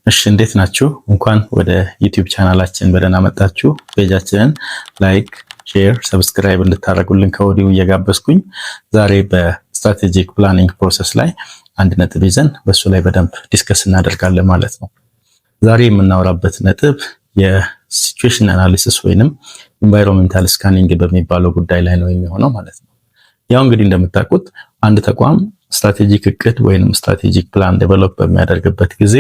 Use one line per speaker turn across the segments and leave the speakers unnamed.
እሺ እንዴት ናችሁ? እንኳን ወደ ዩቲዩብ ቻናላችን በደህና መጣችሁ። ፔጃችንን ላይክ፣ ሼር፣ ሰብስክራይብ እንድታደርጉልን ከወዲሁ እየጋበዝኩኝ ዛሬ በስትራቴጂክ ፕላኒንግ ፕሮሰስ ላይ አንድ ነጥብ ይዘን በሱ ላይ በደንብ ዲስከስ እናደርጋለን ማለት ነው። ዛሬ የምናወራበት ነጥብ የሲቹዌሽን አናሊሲስ ወይንም ኢንቫይሮንመንታል ስካኒንግ በሚባለው ጉዳይ ላይ ነው የሚሆነው ማለት ነው። ያው እንግዲህ እንደምታውቁት አንድ ተቋም ስትራቴጂክ እቅድ ወይንም ስትራቴጂክ ፕላን ዴቨሎፕ በሚያደርግበት ጊዜ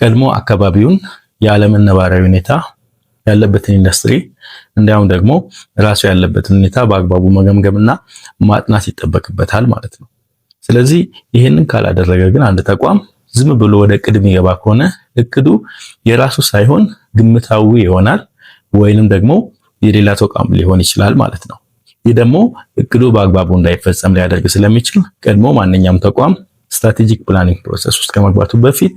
ቀድሞ አካባቢውን የዓለምን ነባራዊ ሁኔታ ያለበትን ኢንዱስትሪ እንዲያውም ደግሞ ራሱ ያለበትን ሁኔታ በአግባቡ መገምገምና ማጥናት ይጠበቅበታል ማለት ነው። ስለዚህ ይህንን ካላደረገ ግን አንድ ተቋም ዝም ብሎ ወደ እቅድ የሚገባ ከሆነ እቅዱ የራሱ ሳይሆን ግምታዊ ይሆናል ወይንም ደግሞ የሌላ ተቋም ሊሆን ይችላል ማለት ነው። ይህ ደግሞ እቅዱ በአግባቡ እንዳይፈጸም ሊያደርግ ስለሚችል ቀድሞ ማንኛውም ተቋም ስትራቴጂክ ፕላኒንግ ፕሮሰስ ውስጥ ከመግባቱ በፊት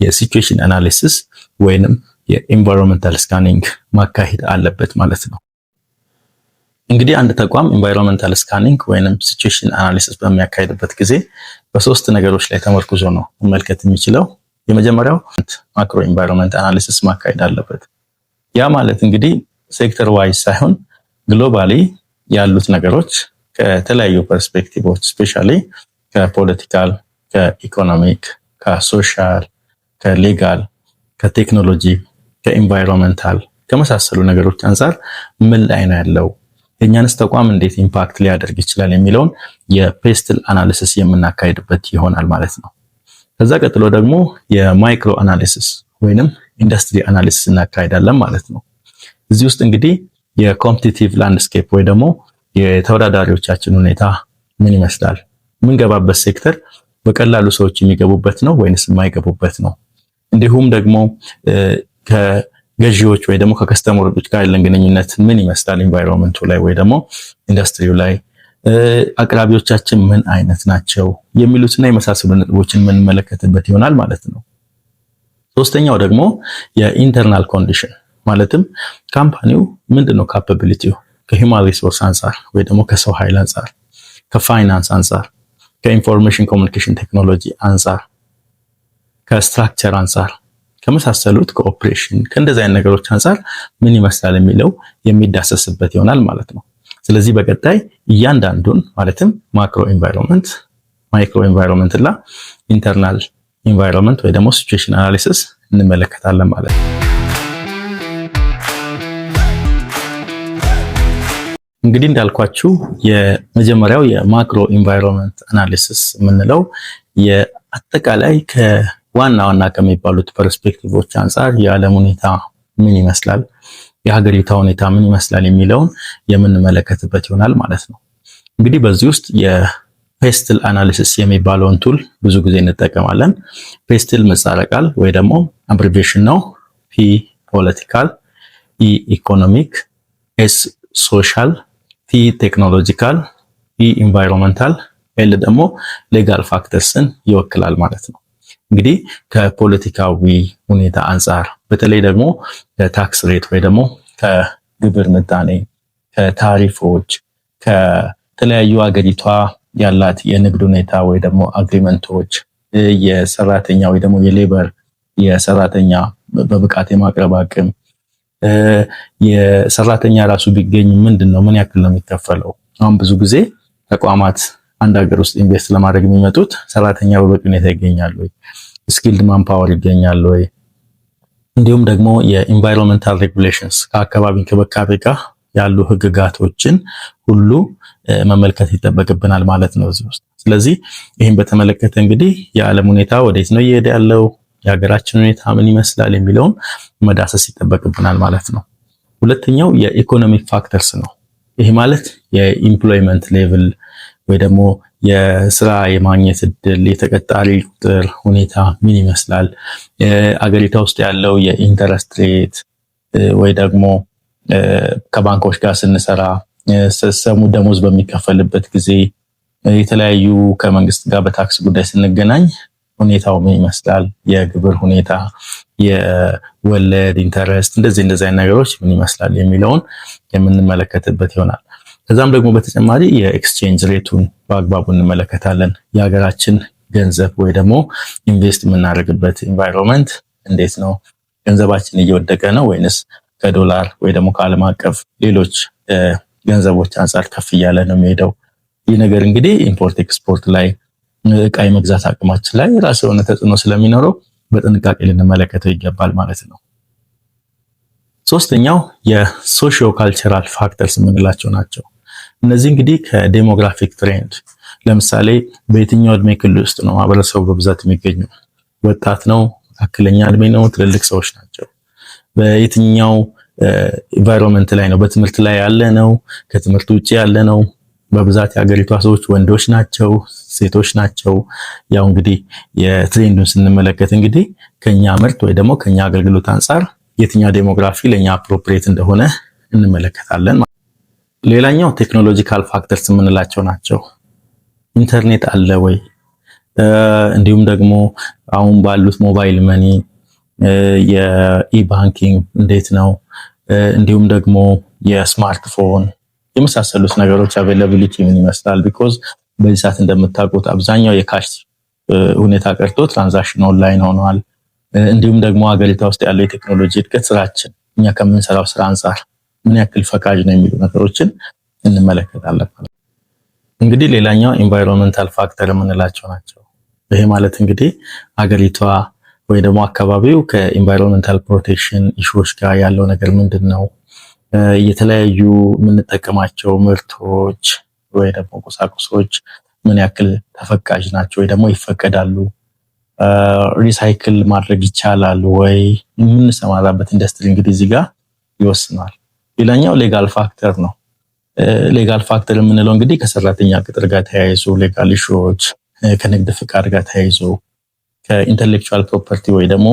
የሲቹዌሽን አናሊሲስ ወይንም የኢንቫይሮንመንታል ስካኒንግ ማካሄድ አለበት ማለት ነው። እንግዲህ አንድ ተቋም ኢንቫይሮንመንታል ስካኒንግ ወይንም ሲቹዌሽን አናሊሲስ በሚያካሄድበት ጊዜ በሶስት ነገሮች ላይ ተመርኩዞ ነው መመልከት የሚችለው። የመጀመሪያው ማክሮ ኢንቫይሮንመንት አናሊሲስ ማካሄድ አለበት። ያ ማለት እንግዲህ ሴክተር ዋይዝ ሳይሆን ግሎባሊ ያሉት ነገሮች ከተለያዩ ፐርስፔክቲቮች ስፔሻሊ ከፖለቲካል፣ ከኢኮኖሚክ፣ ከሶሻል፣ ከሌጋል፣ ከቴክኖሎጂ፣ ከኢንቫይሮንመንታል ከመሳሰሉ ነገሮች አንፃር ምን ላይ ነው ያለው፣ የኛንስ ተቋም እንዴት ኢምፓክት ሊያደርግ ይችላል የሚለውን የፔስትል አናሊሲስ የምናካሄድበት ይሆናል ማለት ነው። ከዛ ቀጥሎ ደግሞ የማይክሮ አናሊሲስ ወይንም ኢንዱስትሪ አናሊሲስ እናካሄዳለን ማለት ነው። እዚህ ውስጥ እንግዲህ የኮምፒቲቲቭ ላንድስኬፕ ወይ ደግሞ የተወዳዳሪዎቻችን ሁኔታ ምን ይመስላል፣ የምንገባበት ሴክተር በቀላሉ ሰዎች የሚገቡበት ነው ወይንስ የማይገቡበት ነው፣ እንዲሁም ደግሞ ከገዢዎች ወይ ደግሞ ከከስተመሮች ጋር ያለን ግንኙነት ምን ይመስላል ኢንቫይሮንመንቱ ላይ ወይ ደግሞ ኢንዱስትሪው ላይ፣ አቅራቢዎቻችን ምን አይነት ናቸው የሚሉትና የመሳሰሉ ነጥቦችን የምንመለከትበት ይሆናል ማለት ነው። ሶስተኛው ደግሞ የኢንተርናል ኮንዲሽን ማለትም ካምፓኒው ምንድነው ካፓቢሊቲው ከሂውማን ሪሶርስ አንፃር ወይ ደግሞ ከሰው ኃይል አንፃር፣ ከፋይናንስ አንፃር፣ ከኢንፎርሜሽን ኮሚኒኬሽን ቴክኖሎጂ አንፃር፣ ከስትራክቸር አንፃር ከመሳሰሉት ከኦፕሬሽን ከእንደዚህ አይነት ነገሮች አንፃር ምን ይመስላል የሚለው የሚዳሰስበት ይሆናል ማለት ነው። ስለዚህ በቀጣይ እያንዳንዱን ማለትም ማክሮ ኢንቫይሮንመንት፣ ማይክሮ ኢንቫይሮንመንት እና ኢንተርናል ኢንቫይሮንመንት ወይ ደግሞ ሲቹዌሽን አናሊሲስ እንመለከታለን ማለት ነው። እንግዲህ እንዳልኳችሁ የመጀመሪያው የማክሮ ኢንቫይሮንመንት አናሊሲስ የምንለው የአጠቃላይ ከዋና ዋና ከሚባሉት ፐርስፔክቲቮች አንፃር የዓለም ሁኔታ ምን ይመስላል፣ የሀገሪቷ ሁኔታ ምን ይመስላል የሚለውን የምንመለከትበት ይሆናል ማለት ነው። እንግዲህ በዚህ ውስጥ የፔስትል አናሊሲስ የሚባለውን ቱል ብዙ ጊዜ እንጠቀማለን። ፔስትል ምህጻረ ቃል ወይ ደግሞ አብሪቬሽን ነው። ፒ ፖለቲካል፣ ኢ ኢኮኖሚክ፣ ኤስ ሶሻል፣ ቲ ቴክኖሎጂካል፣ ኢ ኢንቫይሮንመንታል፣ ኤል ደግሞ ሌጋል ፋክተርስን ይወክላል ማለት ነው። እንግዲህ ከፖለቲካዊ ሁኔታ አንፃር በተለይ ደግሞ ከታክስ ሬት ወይ ደግሞ ከግብር ምጣኔ፣ ከታሪፎች፣ ከተለያዩ አገሪቷ ያላት የንግድ ሁኔታ ወይ ደግሞ አግሪመንቶች፣ የሰራተኛ ወይ ደግሞ የሌበር የሰራተኛ በብቃት የማቅረብ አቅም፣ የሰራተኛ ራሱ ቢገኝ ምንድነው ምን ያክል ነው የሚከፈለው። አሁን ብዙ ጊዜ ተቋማት አንድ ሀገር ውስጥ ኢንቨስት ለማድረግ የሚመጡት ሰራተኛ በበቂ ሁኔታ ይገኛል ወይ፣ ስኪልድ ማንፓወር ይገኛል ወይ፣ እንዲሁም ደግሞ የኢንቫይሮንመንታል ሬጉሌሽንስ ከአካባቢ እንክብካቤ ጋር ያሉ ህግጋቶችን ሁሉ መመልከት ይጠበቅብናል ማለት ነው እዚህ ውስጥ። ስለዚህ ይህን በተመለከተ እንግዲህ የዓለም ሁኔታ ወዴት ነው እየሄደ ያለው፣ የሀገራችን ሁኔታ ምን ይመስላል የሚለውን መዳሰስ ይጠበቅብናል ማለት ነው። ሁለተኛው የኢኮኖሚክ ፋክተርስ ነው። ይህ ማለት የኢምፕሎይመንት ሌቭል ወይ ደግሞ የስራ የማግኘት እድል፣ የተቀጣሪ ቁጥር ሁኔታ ምን ይመስላል፣ አገሪቷ ውስጥ ያለው የኢንተረስት ሬት ወይ ደግሞ ከባንኮች ጋር ስንሰራ ሰሙ ደሞዝ በሚከፈልበት ጊዜ የተለያዩ ከመንግስት ጋር በታክስ ጉዳይ ስንገናኝ ሁኔታው ምን ይመስላል፣ የግብር ሁኔታ፣ የወለድ ኢንተረስት፣ እንደዚህ አይነት ነገሮች ምን ይመስላል የሚለውን የምንመለከትበት ይሆናል። ከዛም ደግሞ በተጨማሪ የኤክስቼንጅ ሬቱን በአግባቡ እንመለከታለን። የሀገራችን ገንዘብ ወይ ደግሞ ኢንቨስት የምናደርግበት ኢንቫይሮንመንት እንዴት ነው ገንዘባችን እየወደቀ ነው ወይንስ ከዶላር ወይ ደግሞ ከዓለም አቀፍ ሌሎች ገንዘቦች አንፃር ከፍ እያለ ነው የሚሄደው? ይህ ነገር እንግዲህ ኢምፖርት ኤክስፖርት ላይ እቃ የመግዛት አቅማችን ላይ ራሱ የሆነ ተጽዕኖ ስለሚኖረው በጥንቃቄ ልንመለከተው ይገባል ማለት ነው። ሶስተኛው የሶሺዮ ካልቸራል ፋክተርስ የምንላቸው ናቸው። እነዚህ እንግዲህ ከዴሞግራፊክ ትሬንድ ለምሳሌ በየትኛው እድሜ ክልል ውስጥ ነው ማህበረሰቡ በብዛት የሚገኘው? ወጣት ነው? መካከለኛ እድሜ ነው? ትልልቅ ሰዎች ናቸው? በየትኛው ኢንቫይሮንመንት ላይ ነው? በትምህርት ላይ ያለ ነው? ከትምህርት ውጪ ያለ ነው? በብዛት የሀገሪቷ ሰዎች ወንዶች ናቸው? ሴቶች ናቸው? ያው እንግዲህ የትሬንዱን ስንመለከት እንግዲህ ከኛ ምርት ወይ ደግሞ ከኛ አገልግሎት አንጻር የትኛው ዴሞግራፊ ለኛ አፕሮፕሪየት እንደሆነ እንመለከታለን። ሌላኛው ቴክኖሎጂካል ፋክተርስ የምንላቸው ናቸው። ኢንተርኔት አለ ወይ? እንዲሁም ደግሞ አሁን ባሉት ሞባይል መኒ የኢባንኪንግ እንዴት ነው? እንዲሁም ደግሞ የስማርትፎን የመሳሰሉት ነገሮች አቬይላቢሊቲ ምን ይመስላል? ቢኮዝ በዚህ ሰዓት እንደምታውቁት አብዛኛው የካሽ ሁኔታ ቀርቶ ትራንዛክሽን ኦንላይን ሆኗል። እንዲሁም ደግሞ ሀገሪቷ ውስጥ ያለው የቴክኖሎጂ እድገት ስራችን እኛ ከምንሰራው ስራ አንጻር ምን ያክል ፈቃጅ ነው የሚሉ ነገሮችን እንመለከታለን። እንግዲህ ሌላኛው ኢንቫይሮንመንታል ፋክተር የምንላቸው ናቸው። ይሄ ማለት እንግዲህ ሀገሪቷ ወይ ደግሞ አካባቢው ከኢንቫይሮንመንታል ፕሮቴክሽን ኢሹዎች ጋር ያለው ነገር ምንድን ነው? የተለያዩ የምንጠቀማቸው ምርቶች ወይ ደግሞ ቁሳቁሶች ምን ያክል ተፈቃጅ ናቸው ወይ ደግሞ ይፈቀዳሉ? ሪሳይክል ማድረግ ይቻላል ወይ? የምንሰማራበት ኢንዱስትሪ እንግዲህ እዚህ ጋር ይወስናል። ሌላኛው ሌጋል ፋክተር ነው። ሌጋል ፋክተር የምንለው እንግዲህ ከሰራተኛ ቅጥር ጋር ተያይዞ ሌጋል ኢሹዎች፣ ከንግድ ፍቃድ ጋር ተያይዞ ከኢንተሌክቹዋል ፕሮፐርቲ ወይ ደግሞ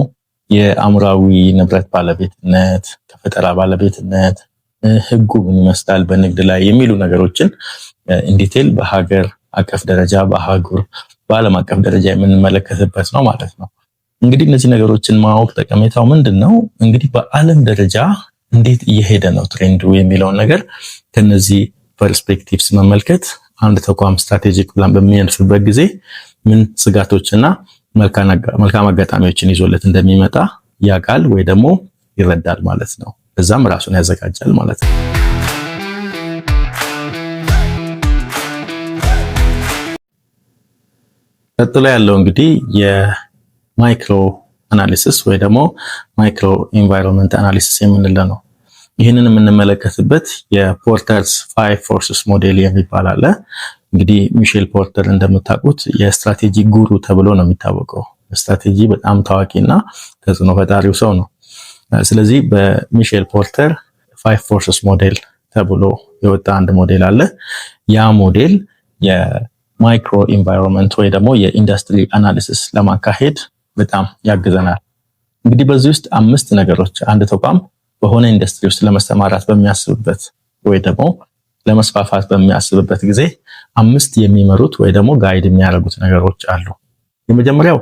የአእምሯዊ ንብረት ባለቤትነት፣ ከፈጠራ ባለቤትነት ህጉ ምን ይመስላል በንግድ ላይ የሚሉ ነገሮችን ኢንዲቴል በሀገር አቀፍ ደረጃ በአህጉር በዓለም አቀፍ ደረጃ የምንመለከትበት ነው ማለት ነው። እንግዲህ እነዚህ ነገሮችን ማወቅ ጠቀሜታው ምንድን ነው? እንግዲህ በዓለም ደረጃ እንዴት እየሄደ ነው ትሬንዱ የሚለውን ነገር ከነዚህ ፐርስፔክቲቭስ መመልከት አንድ ተቋም ስትራቴጂክ ፕላን በሚያልፍበት ጊዜ ምን ስጋቶችና መልካም አጋጣሚዎችን ይዞለት እንደሚመጣ ያውቃል ወይ ደግሞ ይረዳል ማለት ነው። በዛም ራሱን ያዘጋጃል ማለት ነው። ቀጥሎ ያለው እንግዲህ የማይክሮ አናሊሲስ ወይ ደግሞ ማይክሮ ኢንቫይሮንመንት አናሊሲስ የምንለው ነው። ይህንን የምንመለከትበት የፖርተርስ 5 ፎርስስ ሞዴል የሚባል አለ። እንግዲህ ሚሼል ፖርተር እንደምታውቁት የስትራቴጂ ጉሩ ተብሎ ነው የሚታወቀው። ስትራቴጂ በጣም ታዋቂና ተጽዕኖ ፈጣሪው ሰው ነው። ስለዚህ በሚሼል ፖርተር 5 ፎርስስ ሞዴል ተብሎ የወጣ አንድ ሞዴል አለ። ያ ሞዴል የማይክሮ ኢንቫይሮንመንት ወይ ደግሞ የኢንዱስትሪ አናሊሲስ ለማካሄድ በጣም ያግዘናል። እንግዲህ በዚህ ውስጥ 5 ነገሮች አንድ ተቋም በሆነ ኢንዱስትሪ ውስጥ ለመሰማራት በሚያስብበት ወይ ደግሞ ለመስፋፋት በሚያስብበት ጊዜ 5 የሚመሩት ወይ ደግሞ ጋይድ የሚያደርጉት ነገሮች አሉ። የመጀመሪያው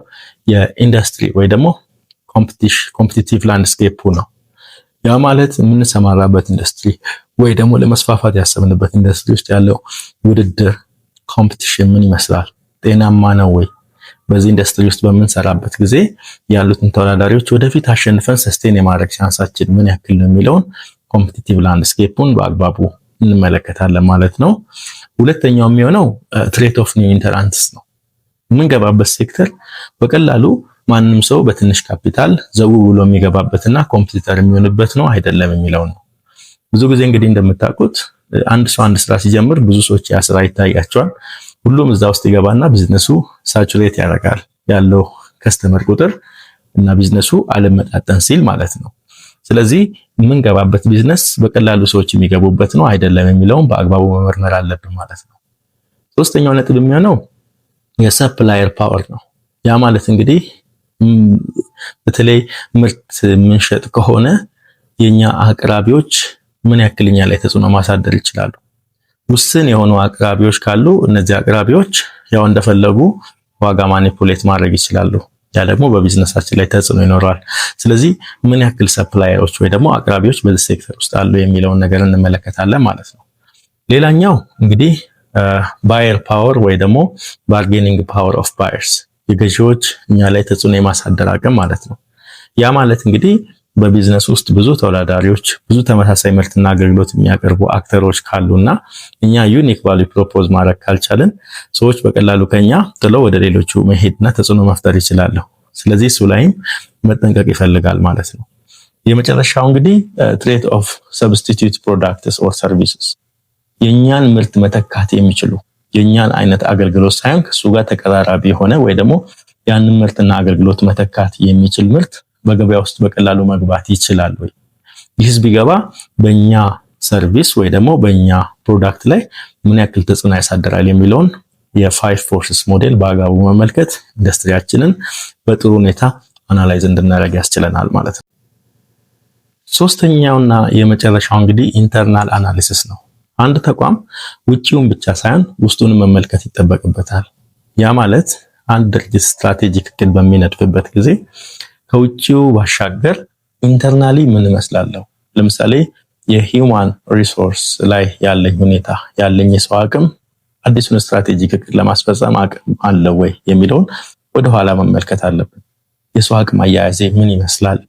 የኢንዱስትሪ ወይ ደግሞ ኮምፒቲቲቭ ላንድስኬፑ ነው። ያ ማለት የምንሰማራበት ኢንዱስትሪ ወይ ደግሞ ለመስፋፋት ያሰብንበት ኢንዱስትሪ ውስጥ ያለው ውድድር ኮምፒቲሽን ምን ይመስላል? ጤናማ ነው ወይ? በዚህ ኢንዱስትሪ ውስጥ በምንሰራበት ጊዜ ያሉትን ተወዳዳሪዎች ወደፊት አሸንፈን ሰስቴን የማድረግ ቻንሳችን ምን ያክል ነው የሚለውን ኮምፒቲቲቭ ላንድስኬፑን በአግባቡ እንመለከታለን ማለት ነው። ሁለተኛው የሚሆነው ትሬት ኦፍ ኒው ኢንተራንትስ ነው። የምንገባበት ሴክተር በቀላሉ ማንም ሰው በትንሽ ካፒታል ዘው ብሎ የሚገባበትና ኮምፒቲተር የሚሆንበት ነው አይደለም የሚለው ነው። ብዙ ጊዜ እንግዲህ እንደምታውቁት አንድ ሰው አንድ ስራ ሲጀምር ብዙ ሰዎች ያ ስራ ይታያቸዋል። ሁሉም እዛ ውስጥ ይገባና ቢዝነሱ ሳቹሬት ያደርጋል ያለው ከስተመር ቁጥር እና ቢዝነሱ አለመጣጠን ሲል ማለት ነው። ስለዚህ የምንገባበት ቢዝነስ በቀላሉ ሰዎች የሚገቡበት ነው አይደለም የሚለውን በአግባቡ መመርመር አለብን ማለት ነው። ሶስተኛው ነጥብ የሚሆነው የሰፕላየር ፓወር ነው። ያ ማለት እንግዲህ በተለይ ምርት የምንሸጥ ከሆነ የኛ አቅራቢዎች ምን ያክልኛ ላይ ተጽዕኖ ማሳደር ይችላሉ። ውስን የሆኑ አቅራቢዎች ካሉ እነዚህ አቅራቢዎች ያው እንደፈለጉ ዋጋ ማኒፑሌት ማድረግ ይችላሉ። ያ ደግሞ በቢዝነሳችን ላይ ተጽዕኖ ይኖረዋል። ስለዚህ ምን ያክል ሰፕላየሮች ወይ ደግሞ አቅራቢዎች በዚህ ሴክተር ውስጥ አሉ የሚለውን ነገር እንመለከታለን ማለት ነው። ሌላኛው እንግዲህ ባየር ፓወር ወይ ደግሞ ባርጌኒንግ ፓወር ኦፍ ባየርስ፣ የገዢዎች እኛ ላይ ተጽዕኖ የማሳደር አቅም ማለት ነው። ያ ማለት እንግዲህ በቢዝነስ ውስጥ ብዙ ተወዳዳሪዎች፣ ብዙ ተመሳሳይ ምርትና አገልግሎት የሚያቀርቡ አክተሮች ካሉና እኛ ዩኒክ ቫልዩ ፕሮፖዝ ማድረግ ካልቻለን ሰዎች በቀላሉ ከኛ ጥለው ወደ ሌሎቹ መሄድና ተጽዕኖ መፍጠር ይችላሉ። ስለዚህ እሱ ላይም መጠንቀቅ ይፈልጋል ማለት ነው። የመጨረሻው እንግዲህ ትሬት ኦፍ ሰብስቲቲዩት ፕሮዳክትስ ኦር ሰርቪስስ፣ የኛን ምርት መተካት የሚችሉ የኛን አይነት አገልግሎት ሳይሆን ከሱ ጋር ተቀራራቢ የሆነ ወይ ደግሞ ያንን ምርትና አገልግሎት መተካት የሚችል ምርት በገበያ ውስጥ በቀላሉ መግባት ይችላል ወይ? ይህስ ቢገባ በእኛ ሰርቪስ ወይ ደግሞ በእኛ ፕሮዳክት ላይ ምን ያክል ተጽዕኖ ያሳድራል የሚለውን የፋይቭ ፎርስስ ሞዴል በአግባቡ መመልከት ኢንዱስትሪያችንን በጥሩ ሁኔታ አናላይዝ እንድናደርግ ያስችለናል ማለት ነው። ሶስተኛውና የመጨረሻው እንግዲህ ኢንተርናል አናሊሲስ ነው። አንድ ተቋም ውጪውን ብቻ ሳይሆን ውስጡን መመልከት ይጠበቅበታል። ያ ማለት አንድ ድርጅት ስትራቴጂክ እቅድ በሚነድፍበት ጊዜ ከውጪው ባሻገር ኢንተርናሊ ምን እመስላለሁ፣ ለምሳሌ የሂውማን ሪሶርስ ላይ ያለኝ ሁኔታ፣ ያለኝ የሰው አቅም አዲሱን ስትራቴጂክ እቅድ ለማስፈጸም አቅም አለው ወይ የሚለውን ወደኋላ መመልከት አለብን። የሰው አቅም አያያዜ ምን ይመስላል፣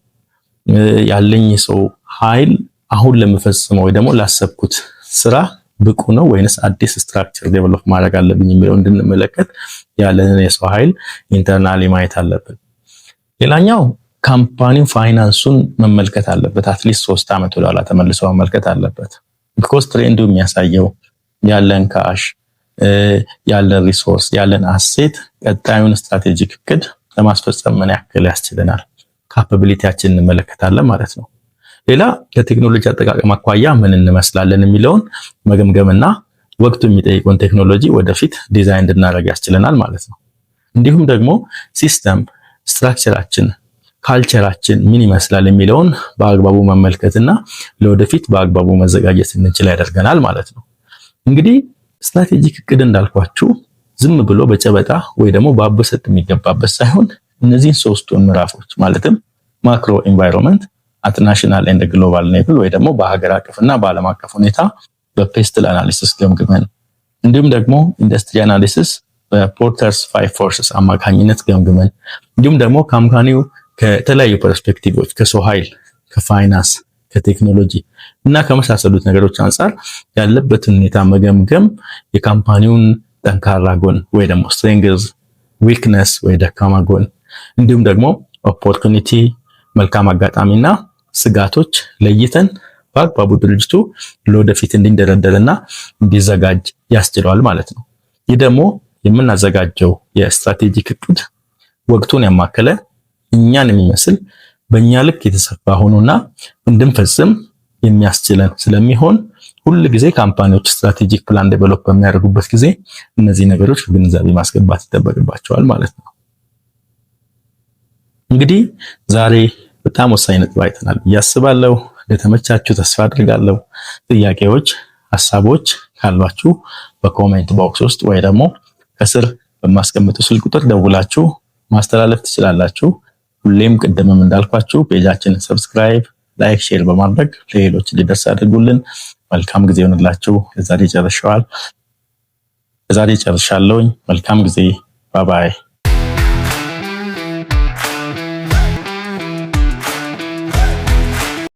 ያለኝ የሰው ኃይል አሁን ለምፈጽመው ወይ ደግሞ ላሰብኩት ስራ ብቁ ነው ወይንስ አዲስ ስትራክቸር ዴቨሎፕ ማድረግ አለብኝ የሚለው እንድንመለከት ያለንን የሰው ኃይል ኢንተርናሊ ማየት አለብን። ሌላኛው ካምፓኒው ፋይናንሱን መመልከት አለበት። አትሊስት 3 ዓመት ወደኋላ ተመልሶ መመልከት አለበት። ቢኮዝ ትሬንዱ የሚያሳየው ያለን ካሽ፣ ያለን ሪሶርስ፣ ያለን አሴት ቀጣዩን ስትራቴጂክ እቅድ ለማስፈጸም ምን ያክል ያስችለናል፣ ካፓቢሊቲያችንን እንመለከታለን ማለት ነው። ሌላ ከቴክኖሎጂ አጠቃቀም አኳያ ምን እንመስላለን የሚለውን መገምገምና ወቅቱ የሚጠይቀውን ቴክኖሎጂ ወደፊት ዲዛይን እንድናደርግ ያስችለናል ማለት ነው። እንዲሁም ደግሞ ሲስተም ስትራክቸራችን፣ ካልቸራችን ምን ይመስላል የሚለውን በአግባቡ መመልከትና ለወደፊት በአግባቡ መዘጋጀት እንችል ያደርገናል ማለት ነው። እንግዲህ ስትራቴጂክ እቅድ እንዳልኳችሁ ዝም ብሎ በጨበጣ ወይ ደግሞ በአበሰጥ የሚገባበት ሳይሆን እነዚህን ሶስቱን ምዕራፎች ማለትም ማክሮ ኢንቫይሮንመንት አት ናሽናል ኤንድ ግሎባል ሌቭል ወይ ደግሞ በሀገር አቀፍና በዓለም አቀፍ ሁኔታ በፔስትል አናሊሲስ ገምግመን እንዲሁም ደግሞ ኢንዱስትሪ አናሊሲስ በፖርተርስ ፋይቭ ፎርስስ አማካኝነት ገምግመን እንዲሁም ደግሞ ካምፓኒው ከተለያዩ ፐርስፔክቲቮች ከሰው ኃይል፣ ከፋይናንስ፣ ከቴክኖሎጂ እና ከመሳሰሉት ነገሮች አንጻር ያለበትን ሁኔታ መገምገም የካምፓኒውን ጠንካራ ጎን ወይ ደግሞ ስትሬንግዝ፣ ዊክነስ ወይ ደካማ ጎን እንዲሁም ደግሞ ኦፖርቹኒቲ መልካም አጋጣሚና ስጋቶች ለይተን በአግባቡ ድርጅቱ ለወደፊት እንዲንደረደርና እንዲዘጋጅ ያስችለዋል ማለት ነው። ይህ ደግሞ የምናዘጋጀው የስትራቴጂክ እቅድ ወቅቱን ያማከለ እኛን የሚመስል በእኛ ልክ የተሰፋ ሆኖና እንድንፈጽም የሚያስችለን ስለሚሆን ሁል ጊዜ ካምፓኒዎች ስትራቴጂክ ፕላን ዴቨሎፕ በሚያደርጉበት ጊዜ እነዚህ ነገሮች ግንዛቤ ማስገባት ይጠበቅባቸዋል ማለት ነው። እንግዲህ ዛሬ በጣም ወሳኝ ነጥብ አይተናል ብዬ አስባለሁ። ለተመቻችሁ ተስፋ አድርጋለሁ። ጥያቄዎች፣ ሐሳቦች ካሏችሁ በኮሜንት ቦክስ ውስጥ ወይ ደግሞ ከስር በማስቀምጠው ስልክ ቁጥር ደውላችሁ ማስተላለፍ ትችላላችሁ። ሁሌም ቅድምም እንዳልኳችሁ ፔጃችንን ሰብስክራይብ፣ ላይክ፣ ሼር በማድረግ ለሌሎች እንዲደርስ አድርጉልን። መልካም ጊዜ ይሁንላችሁ። ለዛሬ ጨርሻለሁ። መልካም ጊዜ። ባይ ባይ።